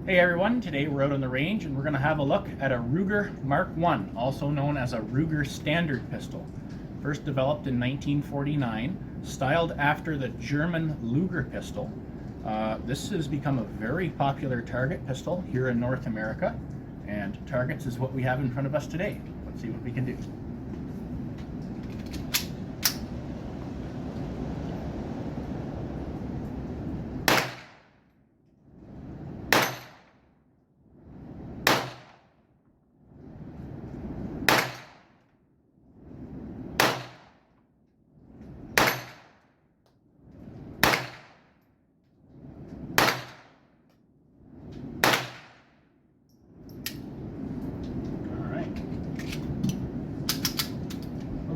Hey everyone, today we're out on the range and we're going to have a look at a Ruger Mark1, also known as a Ruger Standard pistol. First developed in 1949, styled after the German Luger pistol. This has become a very popular target pistol here in North America, and targets is what we have in front of us today. Let's see what we can do.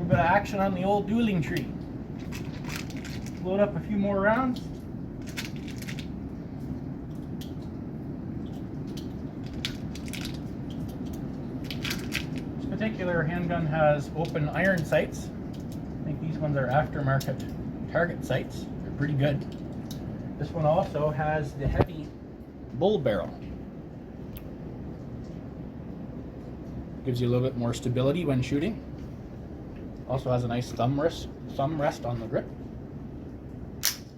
Bit of action on the old dueling tree. Load up a few more rounds. This particular handgun has open iron sights. I think these ones are aftermarket target sights. They're pretty good. This one also has the heavy bull barrel. Gives you a little bit more stability when shooting. Also has a nice thumb rest on the grip.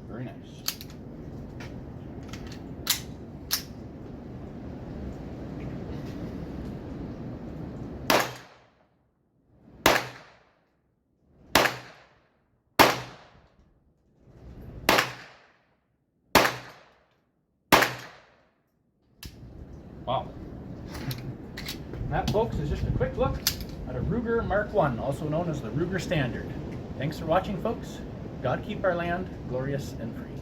Very nice. Wow. That, folks, is just a quick look at a Ruger Mark1, also known as the Ruger Standard. Thanks for watching, folks. God keep our land glorious and free.